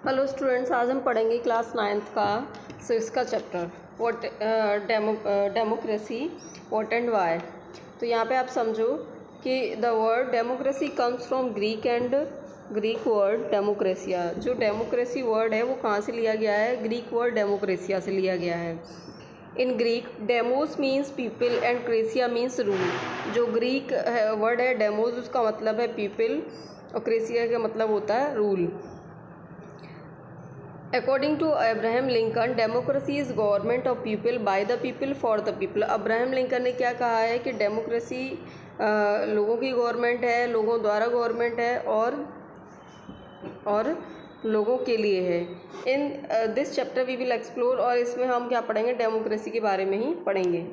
Hello students, आज हम पढ़ेंगे क्लास 9th का सिक्स का chapter what democracy what and why. तो यहाँ पे आप समझो कि the word democracy comes from Greek word demokratia. जो डेमोक्रेसी वर्ड है वो कहाँ से लिया गया है? ग्रीक वर्ड डेमोक्रेसिया से लिया गया है। In Greek demos means people and kratia means rule. जो ग्रीक वर्ड है डेमोस, उसका मतलब है पीपल और क्रेसिया का मतलब होता है rule. According to Abraham Lincoln, democracy is government of people by the people for the people। Abraham Lincoln ने क्या कहा है कि डेमोक्रेसी लोगों की गवर्नमेंट है, लोगों द्वारा गवर्नमेंट है और लोगों के लिए है। In this chapter we will explore, और इसमें हम क्या पढ़ेंगे? डेमोक्रेसी के बारे में ही पढ़ेंगे।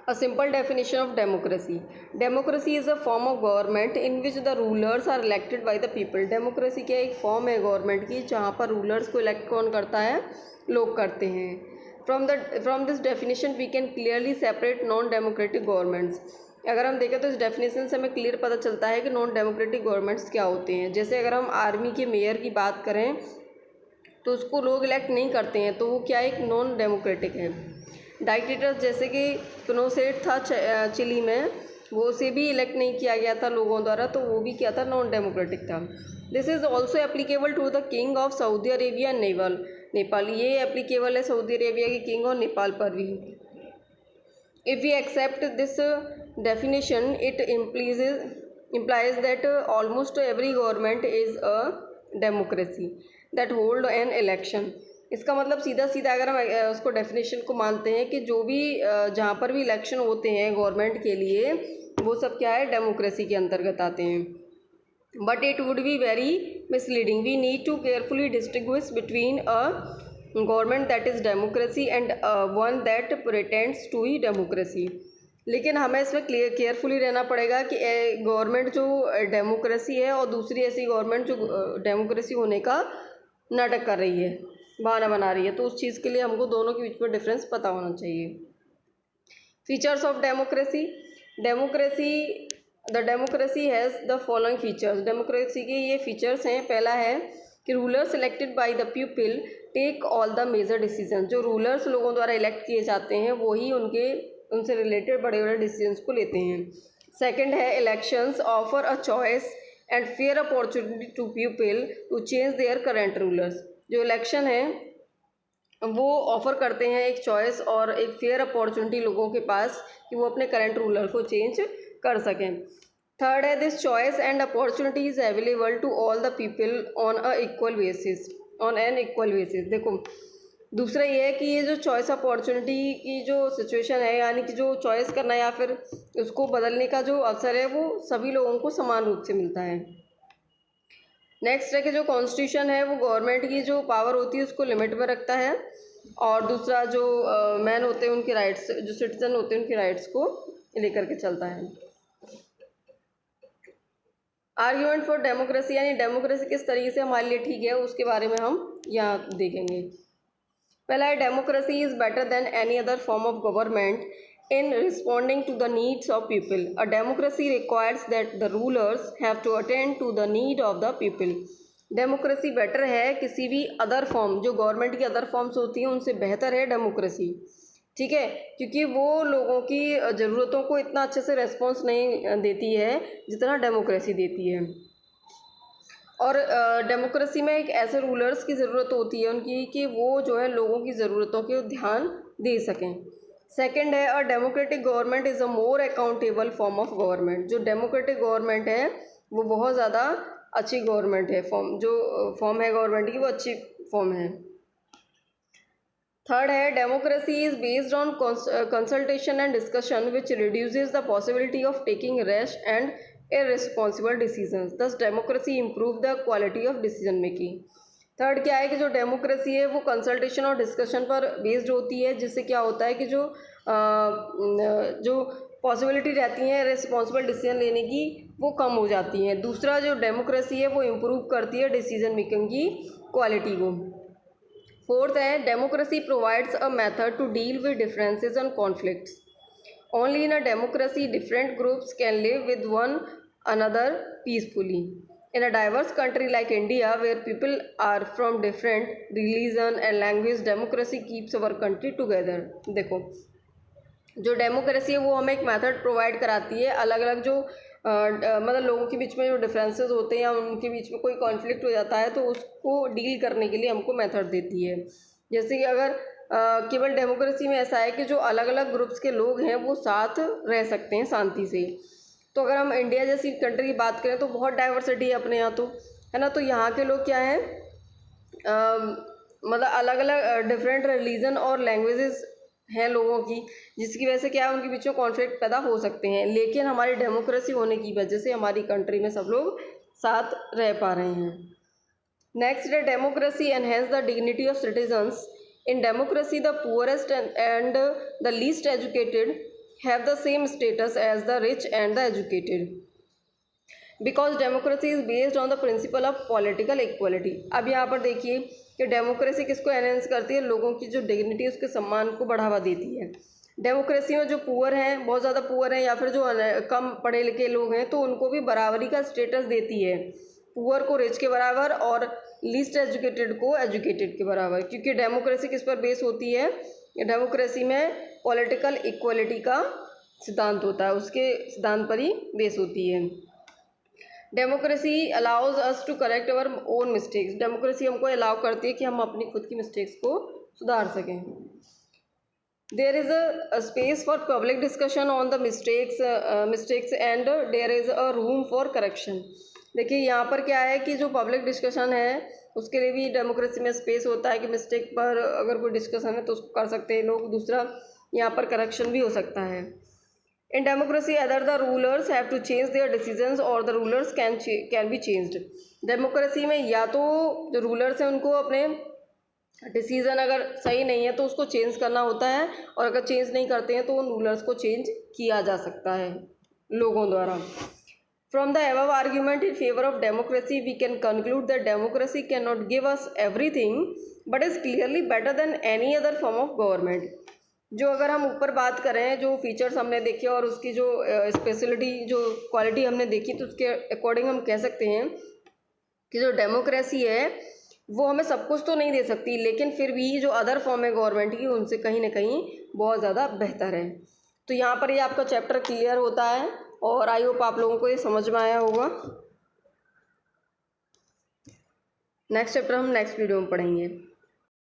A simple definition of democracy. Democracy is a form of government in which the rulers are elected by the people। Democracy क्या एक फॉर्म है गवर्नमेंट की जहाँ पर रूलर्स को इलेक्ट कौन करता है? लोग करते हैं। From this definition we can clearly separate non democratic governments। अगर हम देखें तो इस डेफिनेशन से हमें क्लियर पता चलता है कि नॉन डेमोक्रेटिक गवर्नमेंट्स क्या होते हैं। जैसे अगर हम आर्मी के मेयर की बात करें तो उसको लोग इलेक्ट नहीं करते हैं, तो वो क्या एक नॉन डेमोक्रेटिक है। डायक्टेटर्स जैसे कि पिनोशेट था चिली में, वो उसे भी इलेक्ट नहीं किया गया था लोगों द्वारा, तो वो भी क्या था? नॉन डेमोक्रेटिक था। This is also applicable to the king of Saudi Arabia Nepal. ये एप्लीकेबल है सऊदी अरेबिया के किंग और नेपाल पर भी। If we accept this definition it implies that almost every government is a democracy that hold an election। इसका मतलब सीधा सीधा अगर हम उसको डेफिनेशन को मानते हैं कि जो भी जहाँ पर भी इलेक्शन होते हैं गवर्नमेंट के लिए, वो सब क्या है? डेमोक्रेसी के अंतर्गत आते हैं। But it would be very misleading. We need to carefully distinguish between a government that is democracy and one that pretends to be democracy. लेकिन हमें इसमें केयरफुली रहना पड़ेगा कि गवर्नमेंट जो डेमोक्रेसी है और दूसरी ऐसी गवर्नमेंट जो डेमोक्रेसी होने का नाटक कर रही है, बहाना बना रही है, तो उस चीज़ के लिए हमको दोनों के बीच में डिफरेंस पता होना चाहिए। Features of democracy. The democracy has the following features. Democracy के ये फीचर्स हैं। पहला है कि rulers elected by the people take all the major decision. जो रूलर्स लोगों द्वारा इलेक्ट किए जाते हैं वही उनसे रिलेटेड बड़े बड़े डिसीजंस को लेते हैं। सेकंड है elections offer a choice and fair opportunity to people to change their current rulers. जो इलेक्शन है वो ऑफ़र करते हैं एक चॉइस और एक फेयर अपॉर्चुनिटी लोगों के पास कि वो अपने करंट रूलर को चेंज कर सकें। थर्ड है this choice and opportunity is available to all the people on an equal basis. देखो, दूसरा ये है कि ये जो चॉइस अपॉर्चुनिटी की जो सिचुएशन है, यानी कि जो चॉइस करना या फिर उसको बदलने का जो अवसर है, वो सभी लोगों को समान रूप से मिलता है। नेक्स्ट है कि जो कॉन्स्टिट्यूशन है वो गवर्नमेंट की जो पावर होती है उसको लिमिट में रखता है, और दूसरा जो मैन होते हैं उनके राइट्स, जो सिटीजन होते हैं उनके राइट्स को लेकर के चलता है। आर्ग्यूमेंट फॉर डेमोक्रेसी, यानी डेमोक्रेसी किस तरीके से हमारे लिए ठीक है, उसके बारे में हम यहाँ देखेंगे। पहला है democracy is better than any other form of government in responding to the needs of people। A democracy requires that the rulers have to attend to the need of the people। Democracy better है किसी भी other form, जो government की other forms होती हैं उनसे बेहतर है डेमोक्रेसी, ठीक है, क्योंकि वो लोगों की ज़रूरतों को इतना अच्छे से रेस्पॉन्स नहीं देती है जितना डेमोक्रेसी देती है। और डेमोक्रेसी में एक ऐसे रूलर्स की ज़रूरत होती है उनकी कि वो जो है लोगों की ज़रूरतों को ध्यान दे सकें। सेकेंड है a democratic government is a more accountable form of government. जो डेमोक्रेटिक गवर्नमेंट है वो बहुत ज़्यादा अच्छी गवर्नमेंट है, फॉर्म है गवर्नमेंट की वो अच्छी फॉर्म है। थर्ड है democracy is based on consultation and discussion which reduces the possibility of taking rash and irresponsible decisions. Thus democracy improve the quality of decision making. Third क्या है कि जो डेमोक्रेसी है वो कंसल्टेशन और डिस्कशन पर बेस्ड होती है, जिससे क्या होता है कि जो पॉसिबिलिटी रहती है रिस्पॉन्सिबल डिसीजन लेने की वो कम हो जाती हैं। दूसरा जो डेमोक्रेसी है वो इम्प्रूव करती है डिसीजन मेकिंग की क्वालिटी को। फोर्थ है democracy provides a method to deal with differences and conflicts. Only in a democracy different groups can live with one another peacefully. In a diverse country like India, where people are from different religion and language, democracy keeps our country together. देखो, जो democracy है वो हमें एक method provide कराती है, अलग अलग जो मतलब लोगों के बीच में जो डिफरेंसेस होते हैं या उनके बीच में कोई कॉन्फ्लिक्ट हो जाता है तो उसको डील करने के लिए हमको मेथड देती है। जैसे कि अगर केवल डेमोक्रेसी में ऐसा है कि जो अलग अलग ग्रुप्स के लोग हैं वो साथ रह सकते हैं शांति से। तो अगर हम इंडिया जैसी कंट्री की बात करें तो बहुत डाइवर्सिटी है अपने यहाँ, तो है ना। तो यहाँ के लोग क्या हैं, मतलब अलग अलग डिफरेंट रिलीजन और लैंग्वेजेस हैं लोगों की, जिसकी वजह से क्या है उनके बीच में कॉन्फ्लिक्ट पैदा हो सकते हैं, लेकिन हमारी डेमोक्रेसी होने की वजह से हमारी कंट्री में सब लोग साथ रह पा रहे हैं। नेक्स्ट है democracy enhance the dignity of citizens. In democracy the poorest and the least educated have the same status as the rich and the educated, because democracy is based on the principle of political equality. अब यहाँ पर देखिए कि democracy किसको enhance करती है, लोगों की जो डिग्निटी है उसके सम्मान को बढ़ावा देती है। डेमोक्रेसी में जो पुअर हैं, बहुत ज़्यादा पुअर हैं या फिर जो कम पढ़े लिखे लोग हैं, तो उनको भी बराबरी का स्टेटस देती है, पुअर को रिच के बराबर और लीस्ट एजुकेटेड को एजुकेटेड के बराबर, क्योंकि डेमोक्रेसी किस पर बेस होती है, डेमोक्रेसी में पॉलिटिकल इक्वलिटी का सिद्धांत होता है, उसके सिद्धांत पर ही बेस होती है। Democracy allows us to correct our own mistakes. Democracy हमको अलाउ करती है कि हम अपनी खुद की मिस्टेक्स को सुधार सकें। There is a space for public discussion on the mistakes and there is a room for correction. देखिए यहाँ पर क्या है कि जो पब्लिक डिस्कशन है उसके लिए भी डेमोक्रेसी में स्पेस होता है कि मिस्टेक पर अगर कोई डिस्कशन है तो उसको कर सकते हैं लोग। दूसरा, यहाँ पर करेक्शन भी हो सकता है। In democracy, either the rulers have to change their decisions or the rulers can be changed. Democracy में या तो जो रूलर्स हैं उनको अपने डिसीज़न अगर सही नहीं है तो उसको चेंज करना होता है, और अगर चेंज नहीं करते हैं तो उन रूलर्स को चेंज किया जा सकता है लोगों द्वारा। From the above argument in favor of democracy, we can conclude that democracy cannot give us everything, but is clearly better than any other form of government. जो अगर हम ऊपर बात करें, जो फीचर्स हमने देखे और उसकी जो स्पेशलिटी, जो क्वालिटी हमने देखी, तो उसके अकॉर्डिंग हम कह सकते हैं कि जो डेमोक्रेसी है वो हमें सब कुछ तो नहीं दे सकती, लेकिन फिर भी जो अदर फॉर्म है गवर्नमेंट की उनसे कहीं ना कहीं बहुत ज़्यादा बेहतर है। तो यहाँ पर ये आपका चैप्टर क्लियर होता है और आई होप आप लोगों को ये समझ में आया होगा। नेक्स्ट चैप्टर हम नेक्स्ट वीडियो में पढ़ेंगे।